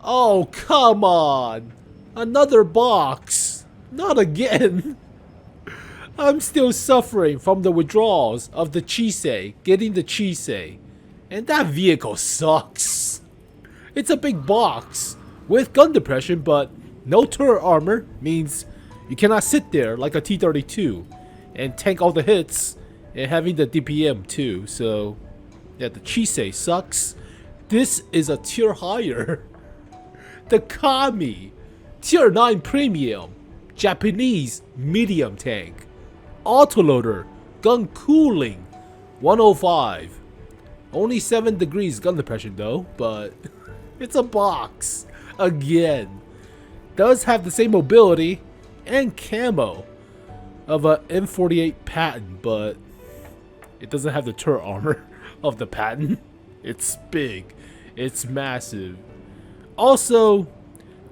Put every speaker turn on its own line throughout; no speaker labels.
Oh, come on! Another box! Not again! I'm still suffering from the withdrawals of the Chisei, getting the Chisei. And that vehicle sucks. It's a big box with gun depression, but no turret armor means you cannot sit there like a T-32 and tank all the hits and having the DPM too. So yeah, the Chisei sucks. This is a tier higher. The 𝗞𝗺𝗲, tier 9 premium, Japanese medium tank. Autoloader, gun cooling, 105. Only 7 degrees gun depression though, but it's a box. Again. Does have the same mobility and camo of a M48 Patton, but it doesn't have the turret armor of the Patton. It's big. It's massive. Also,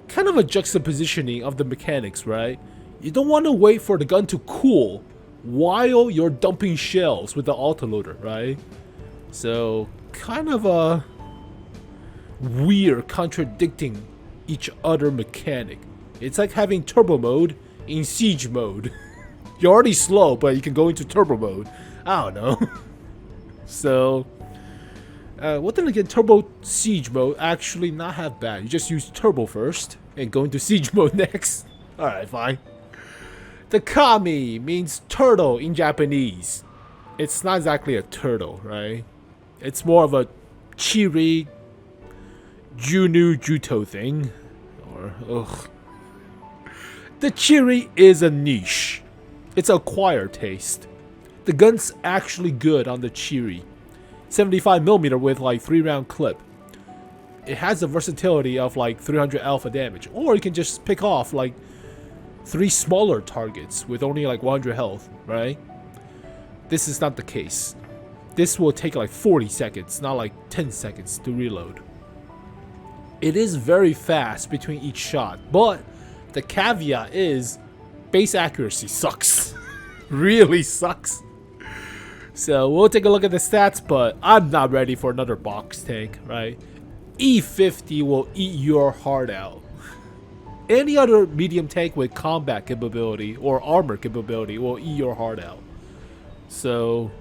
kind of a juxtapositioning of the mechanics, right? You don't want to wait for the gun to cool while you're dumping shells with the autoloader, right? So, kind of a weird contradicting each other mechanic. It's like having turbo mode in siege mode. You're already slow, but you can go into turbo mode. I don't know. So, well then again, turbo siege mode actually not half bad. You just use turbo first and go into siege mode next. Alright, fine. The 𝗞𝗺𝗲 means turtle in Japanese. It's not exactly a turtle, right? It's more of a Chiri Junu Juto thing. Or, ugh. The Chiri is a niche. It's an acquired taste. The gun's actually good on the Chiri. 75mm with like 3-round clip. It has the versatility of like 300 alpha damage. Or you can just pick off like 3 smaller targets with only like 100 health, right? This is not the case. This will take like 40 seconds, not like 10 seconds to reload. It is very fast between each shot, but the caveat is base accuracy sucks. Really sucks. So we'll take a look at the stats, but I'm not ready for another box tank, right? E50 will eat your heart out. Any other medium tank with combat capability or armor capability will eat your heart out. So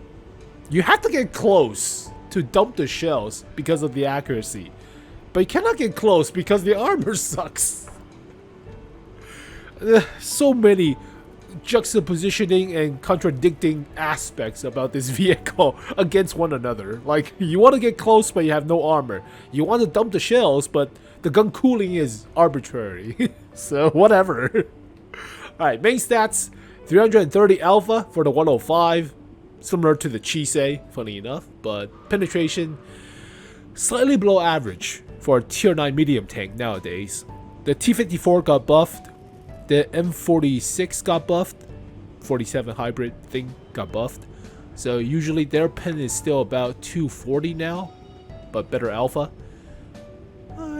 you have to get close to dump the shells because of the accuracy. But you cannot get close because the armor sucks. So many juxtapositioning and contradicting aspects about this vehicle against one another. Like, you want to get close but you have no armor. You want to dump the shells but the gun cooling is arbitrary. So whatever. Alright, main stats, 330 alpha for the 105. Similar to the Chisei, funny enough. But penetration, slightly below average for a tier 9 medium tank nowadays. The T54 got buffed. The M46 got buffed. 47 hybrid thing got buffed. So usually their pen is still about 240 now, but better alpha.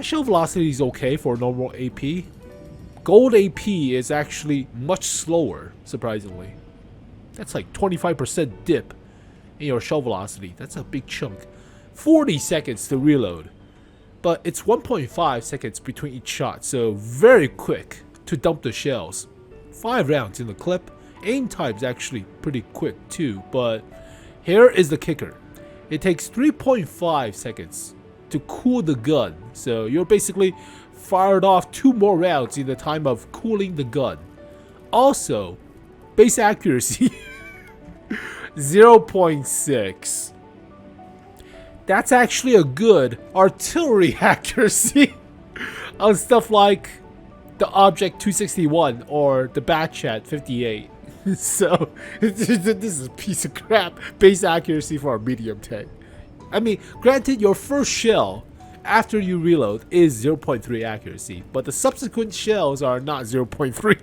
Shell velocity is okay for normal AP. Gold AP is actually much slower, surprisingly. That's like 25% dip in your shell velocity. That's a big chunk. 40 seconds to reload. But it's 1.5 seconds between each shot, so very quick to dump the shells. 5 rounds in the clip. Aim time's actually pretty quick too, but here is the kicker. It takes 3.5 seconds to cool the gun, so you're basically fired off 2 more rounds in the time of cooling the gun. Also, base accuracy 0.6. That's actually a good artillery accuracy on stuff like the Object 261 or the Batchat 58. So this is a piece of crap base accuracy for a medium tank. I mean, granted, your first shell after you reload is 0.3 accuracy, but the subsequent shells are not 0.3,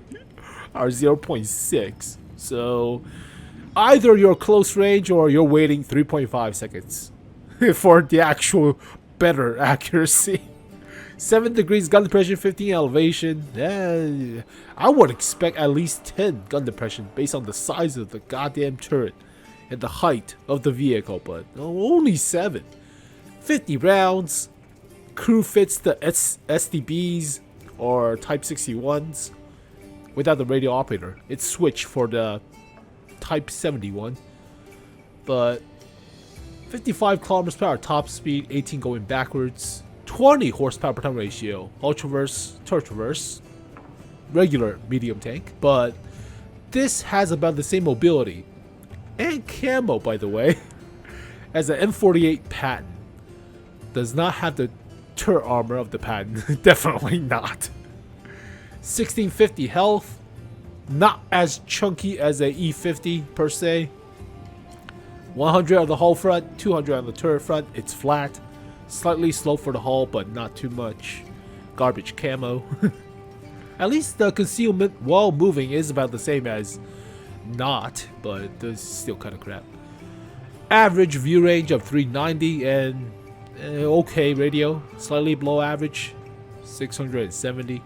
are 0.6. So either you're close range or you're waiting 3.5 seconds for the actual better accuracy. 7 degrees gun depression, 15 elevation. I would expect at least 10 gun depression based on the size of the goddamn turret and the height of the vehicle, but only 7. 50 rounds. crew fits the SDBs or Type 61s without the radio operator. It's switched for the Type 71. But 55 kilometers per hour top speed, 18 going backwards, 20 horsepower per ton ratio, ultraverse, turboverse, regular medium tank. But this has about the same mobility and camo, by the way, as the M48 patent. Does not have the turret armor of the patent. Definitely not. 1650 health, not as chunky as a E50 per se. 100 on the hull front, 200 on the turret front. It's flat, slightly slow for the hull, but not too much. Garbage camo. At least the concealment while moving is about the same as not, but this is still kind of crap. Average view range of 390 and okay radio, slightly below average, 670.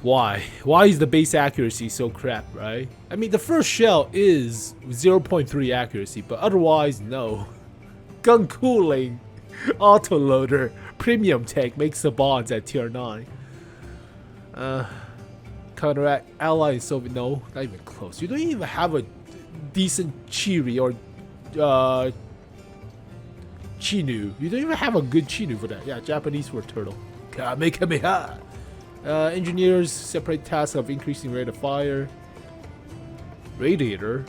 Why? Why is the base accuracy so crap, right? I mean, the first shell is 0.3 accuracy, but otherwise, no. Gun cooling, autoloader, premium tank makes the bonds at tier 9. Counteract ally Soviet, no, not even close. You don't even have a decent Chiri or Chinu. You don't even have a good Chinu for that. Yeah, Japanese for turtle. Kamehameha. Engineers separate tasks of increasing rate of fire. Radiator.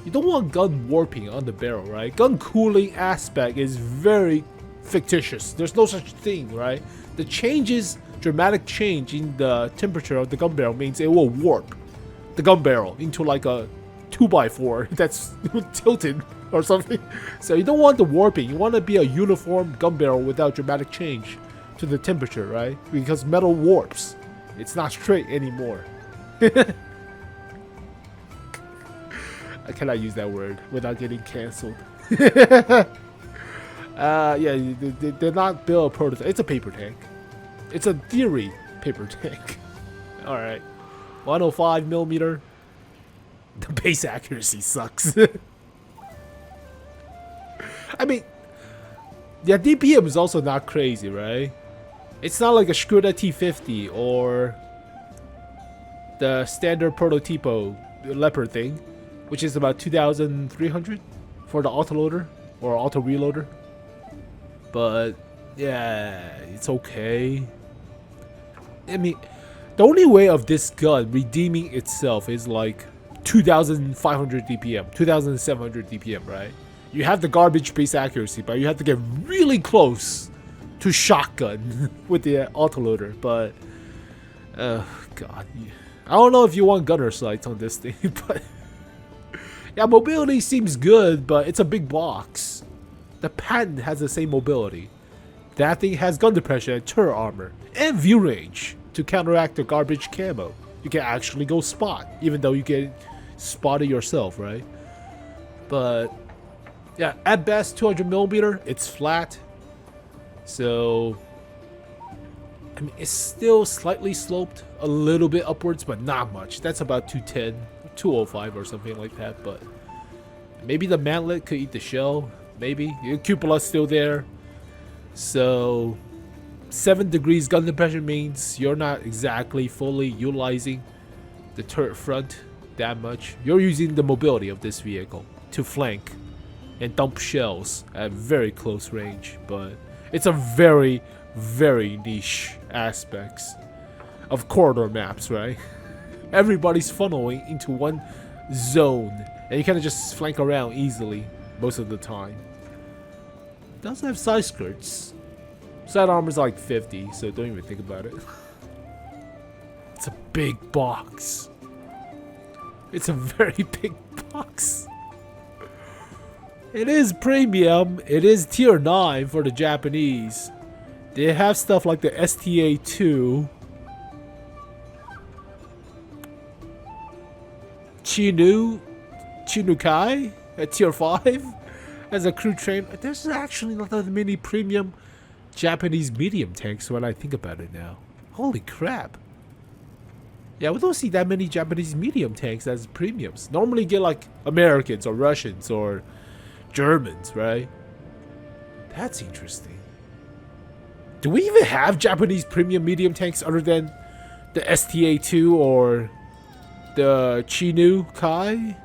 You don't want gun warping on the barrel, right? Gun cooling aspect is very fictitious. There's no such thing, right? The changes, dramatic change in the temperature of the gun barrel means it will warp the gun barrel into like a 2x4 that's tilted or something. So you don't want the warping. You want to be a uniform gun barrel without dramatic change to the temperature, right? Because metal warps. It's not straight anymore. I cannot use that word without getting cancelled. Yeah, they're not built a prototype. It's a paper tank. It's a theory paper tank. Alright. 105 millimeter. The base accuracy sucks. I mean, yeah, DPM is also not crazy, right? It's not like a Skoda T50 or the standard prototypo Leopard thing, which is about 2,300 for the autoloader or auto reloader. But yeah, it's okay. I mean, the only way of this gun redeeming itself is like 2,500 DPM, 2,700 DPM, right? You have the garbage base accuracy, but you have to get really close to shotgun with the autoloader. But God, I don't know if you want gunner sights on this thing, but yeah, mobility seems good, but it's a big box. The patent has the same mobility. That thing has gun depression and turret armor and view range to counteract the garbage camo. You can actually go spot, even though you get spotted yourself, right? But yeah, at best 200 millimeter, it's flat. So I mean, it's still slightly sloped a little bit upwards, but not much. That's about 210, 205 or something like that. But maybe the mantlet could eat the shell. Maybe the cupola's still there. So 7 degrees gun depression means you're not exactly fully utilizing the turret front that much. You're using the mobility of this vehicle to flank and dump shells at very close range, but it's a very, very niche aspects of corridor maps, right? Everybody's funneling into one zone and you kind of just flank around easily most of the time. It does have side skirts. Side armor's like 50, so don't even think about it. It's a big box. It's a very big box. It is premium. It is tier 9 for the Japanese. They have stuff like the STA2. Chinukai at tier 5 as a crew train. There's actually not that many premium Japanese medium tanks when I think about it now. Holy crap. Yeah, we don't see that many Japanese medium tanks as premiums. Normally get like Americans or Russians or Germans, right? That's interesting. Do we even have Japanese premium medium tanks other than the STA2 or the Chinu Kai?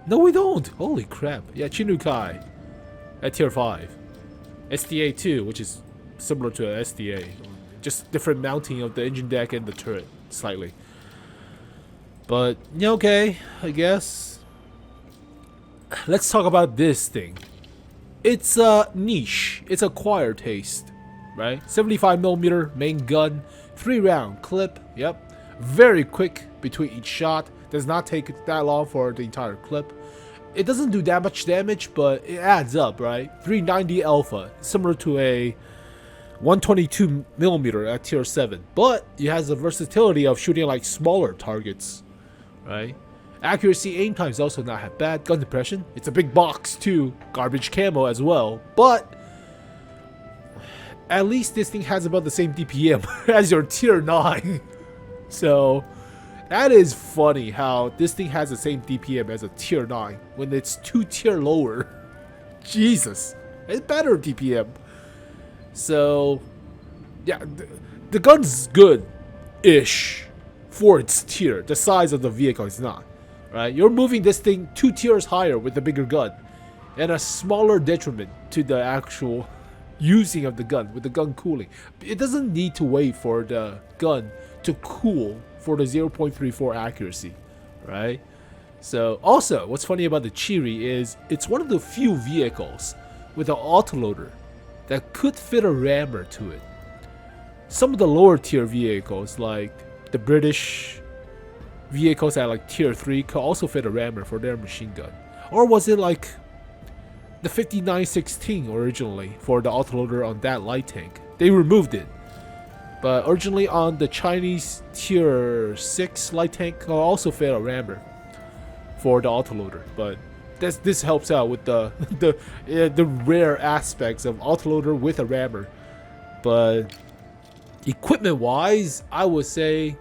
No, we don't. Holy crap. Yeah, Chinu Kai at tier 5. STA2, which is similar to a STA. Just different mounting of the engine deck and the turret, slightly. But, yeah, okay, I guess. Let's talk about this thing. It's a niche. It's acquired taste, right? 75mm main gun, 3-round clip. Yep, very quick between each shot. Does not take that long for the entire clip. It doesn't do that much damage, but it adds up, right? 390 alpha, similar to a 122mm at tier 7, but it has the versatility of shooting like smaller targets, right? Accuracy, aim time is also not that bad. Gun depression, it's a big box too. Garbage camo as well, but at least this thing has about the same DPM as your tier 9. So that is funny how this thing has the same DPM as a tier 9 when it's 2 tier lower. Jesus, it's better DPM. So yeah, the gun's good-ish for its tier. The size of the vehicle is not. Right? You're moving this thing 2 tiers higher with a bigger gun, and a smaller detriment to the actual using of the gun with the gun cooling. It doesn't need to wait for the gun to cool for the 0.34 accuracy, right? So also, what's funny about the Chiri is it's one of the few vehicles with an autoloader that could fit a rammer to it. Some of the lower tier vehicles, like the British vehicles at like tier 3, could also fit a rammer for their machine gun. Or was it like the 5916 originally for the autoloader on that light tank? They removed it, but originally on the Chinese tier 6 light tank could also fit a rammer for the autoloader. But this helps out with the rare aspects of autoloader with a rammer. But equipment wise, I would say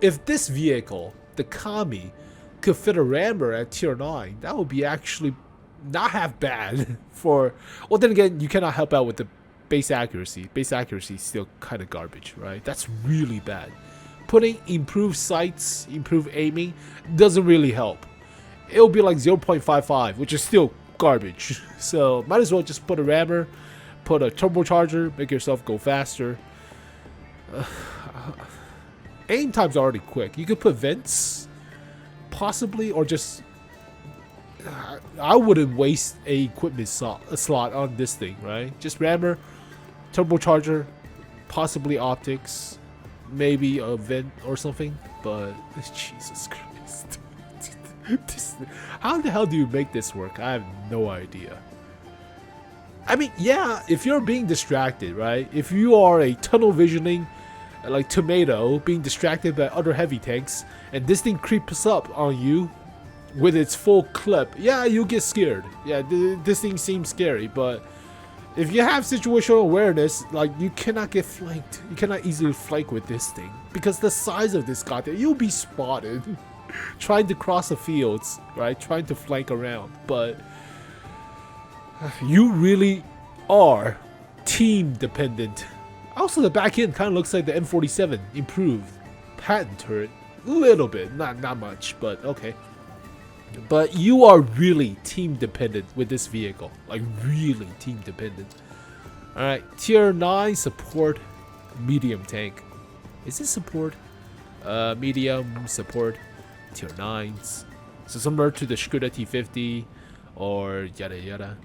if this vehicle, the Kami, could fit a rammer at tier 9, that would be actually not half bad for. Well, then again, you cannot help out with the base accuracy. Base accuracy is still kind of garbage, right? That's really bad. Putting improved sights, improved aiming doesn't really help. It'll be like 0.55, which is still garbage. So might as well just put a rammer, put a turbocharger, make yourself go faster. Aim time's already quick. You could put vents, possibly, or just. I wouldn't waste a equipment slot on this thing, right? Just rammer, turbocharger, possibly optics, maybe a vent or something. But Jesus Christ, how the hell do you make this work? I have no idea. I mean, yeah, if you're being distracted, right? If you are a tunnel visioning like tomato being distracted by other heavy tanks, and this thing creeps up on you with its full clip, yeah, you get scared. Yeah, this thing seems scary, but if you have situational awareness, like, you cannot get flanked. You cannot easily flank with this thing because the size of this goddamn, you'll be spotted trying to cross the fields, right? Trying to flank around, but you really are team dependent. Also, the back end kind of looks like the M47 improved patent turret, a little bit, not much, but okay. But you are really team dependent with this vehicle, like really team dependent. All right, tier 9 support, medium tank. Is this support? Medium support, tier 9s. So similar to the Skoda T50 or yada yada.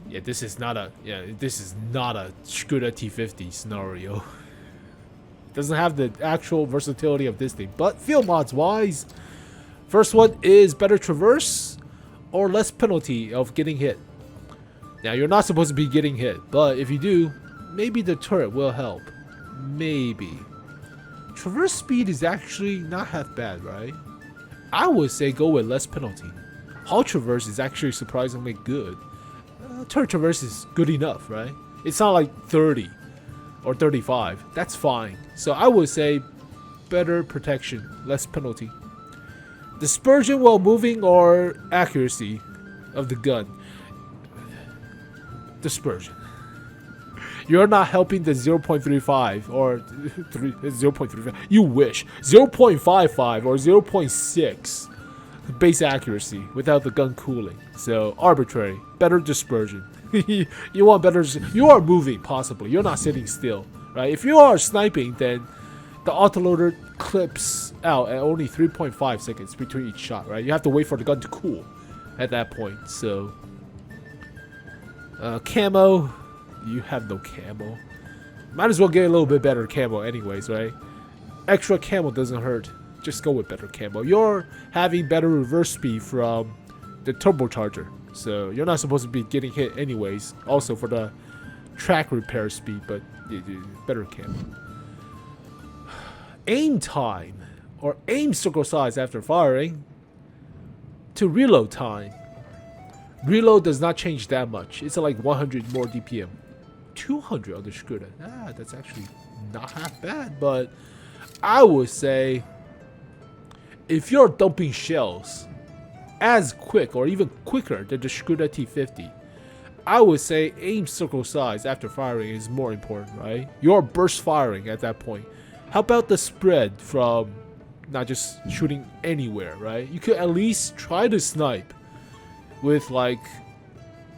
Yeah, this is not a Skoda T50 scenario. Doesn't have the actual versatility of this thing. But field mods wise, first one is better traverse or less penalty of getting hit. Now, you're not supposed to be getting hit, but if you do, maybe the turret will help. Maybe. Traverse speed is actually not half bad, right? I would say go with less penalty. Hull traverse is actually surprisingly good. Turret traverse is good enough, right? It's not like 30 or 35. That's fine. So I would say better protection, less penalty. Dispersion while moving or accuracy of the gun. dispersion. You're not helping the 0.35 or 0.35. You wish. 0.55 or 0.6 base accuracy without the gun cooling. So arbitrary. Better dispersion. You want better. You are moving possibly. You're not sitting still, right? If you are sniping, then the autoloader clips out at only 3.5 seconds between each shot, right? You have to wait for the gun to cool at that point. So camo. You have no camo. Might as well get a little bit better camo anyways, right? Extra camo doesn't hurt. Just go with better camo. You're having better reverse speed from the turbocharger. So you're not supposed to be getting hit anyways. Also for the track repair speed, but better camo. Aim time. Or aim circle size after firing. To reload time. Reload does not change that much. It's like 100 more DPM. 200 on the scooter. That's actually not half bad, but I would say if you're dumping shells as quick or even quicker than the Scooter T50, I would say aim circle size after firing is more important, right? You're burst firing at that point. How about the spread from not just shooting anywhere, right? You could at least try to snipe with like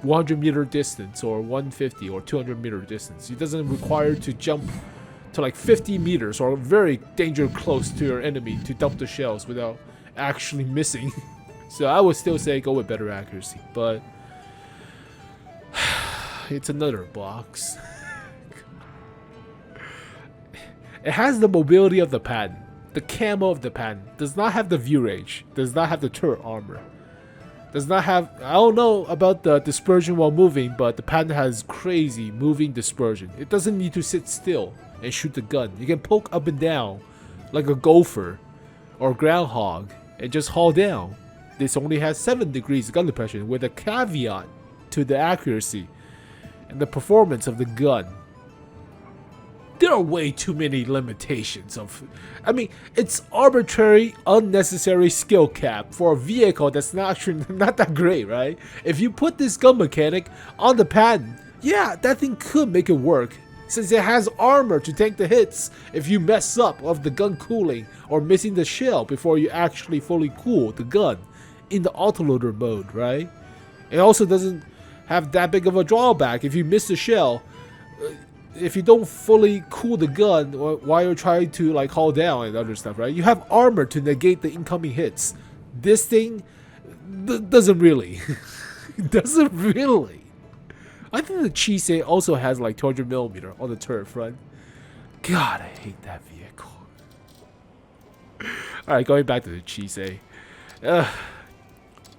100-meter distance or 150 or 200-meter distance. It doesn't require to jump to like 50 meters or very dangerous close to your enemy to dump the shells without actually missing. So I would still say go with better accuracy, but it's another box. It has the mobility of the pattern. The camo of the pattern does not have the view range, does not have the turret armor. Does not have, I don't know about the dispersion while moving, but the pattern has crazy moving dispersion. It doesn't need to sit still and shoot the gun. You can poke up and down like a gopher or groundhog and just haul down. This only has 7 degrees gun depression with a caveat to the accuracy and the performance of the gun. There are way too many limitations of, I mean, it's arbitrary, unnecessary skill cap for a vehicle that's not actually not that great, right? If you put this gun mechanic on the pattern, yeah, that thing could make it work, since it has armor to tank the hits if you mess up of the gun cooling or missing the shell before you actually fully cool the gun in the autoloader mode, right? It also doesn't have that big of a drawback if you miss the shell. If you don't fully cool the gun while you're trying to like haul down and other stuff, right? You have armor to negate the incoming hits. This thing doesn't really. Doesn't really. I think the Chisei also has like 200mm on the turret front. God, I hate that vehicle. Alright, going back to the Chisei.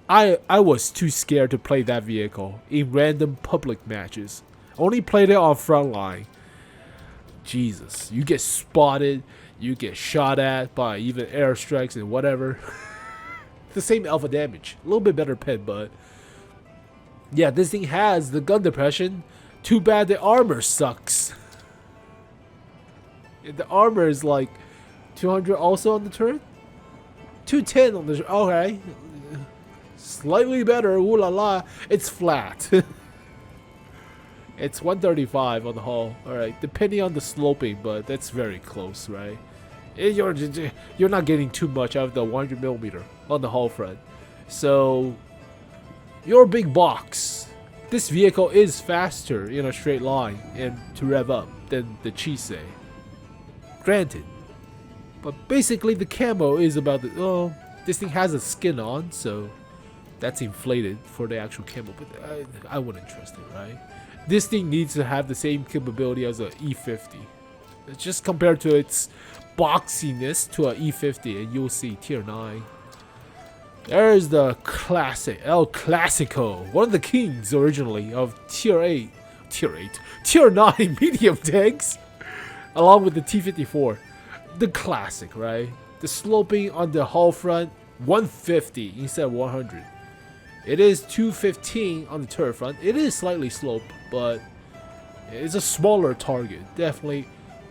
I was too scared to play that vehicle in random public matches. Only played it on frontline. Jesus, you get spotted, you get shot at by even airstrikes and whatever. The same alpha damage, a little bit better pen, but yeah, this thing has the gun depression. Too bad the armor sucks. The armor is like 200 also on the turret, 210 on the. Okay, slightly better. Ooh la la, it's flat. It's 135 on the hull. Alright, depending on the sloping, but that's very close, right? You're not getting too much out of the 100mm on the hull front. So, your big box. This vehicle is faster in a straight line and to rev up than the Chisei. Granted. But basically the camo is about the... Oh, this thing has a skin on, so that's inflated for the actual camo. But I wouldn't trust it, right? This thing needs to have the same capability as an E50. Just compared to its boxiness to an E50 and you'll see tier 9. There's the classic, El Clasico, one of the kings originally of tier 9 medium tanks, along with the T54. The classic, right? The sloping on the hull front, 150 instead of 100. It is 215 on the turret front. It is slightly sloped, but it's a smaller target, definitely.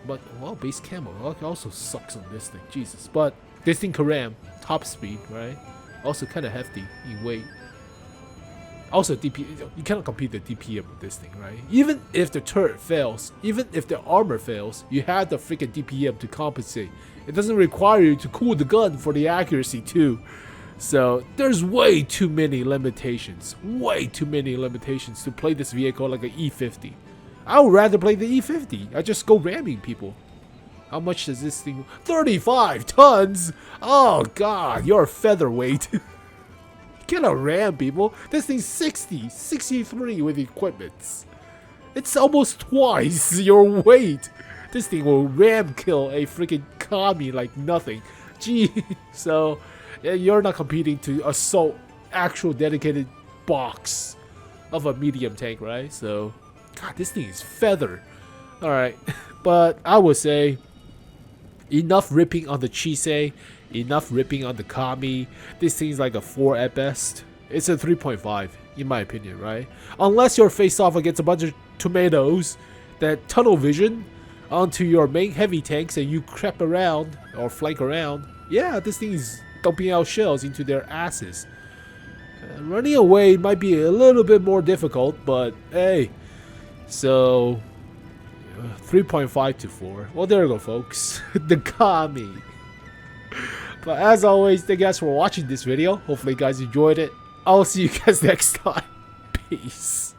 But well, base camo also sucks on this thing, Jesus. But this thing can ram top speed, right? Also kind of hefty in weight. Also, you cannot compete the DPM with this thing, right? Even if the turret fails, even if the armor fails, you have the freaking DPM to compensate. It doesn't require you to cool the gun for the accuracy too. So there's way too many limitations. Way too many limitations to play this vehicle like an E50. I would rather play the E50. I just go ramming people. How much does this thing? 35 tons? Oh god, you're a featherweight. You cannot ram people. This thing's 63 with equipments. It's almost twice your weight. This thing will ram kill a freaking 𝗞𝗺𝗲 like nothing. Gee, so you're not competing to assault actual dedicated box of a medium tank, right? So, god, this thing is feather. All right, but I would say enough ripping on the 𝗞𝗲, enough ripping on the 𝗞𝗲. This thing's like a 4 at best. It's a 3.5 in my opinion, right? Unless you're face off against a bunch of tomatoes that tunnel vision onto your main heavy tanks and you crap around or flank around. Yeah, this thing is dumping out shells into their asses. Running away might be a little bit more difficult, but hey. So 3.5 to 4. Well, there you go, folks. The 𝗞𝗲𝗲. But as always, thank you guys for watching this video. Hopefully you guys enjoyed it. I'll see you guys next time. Peace.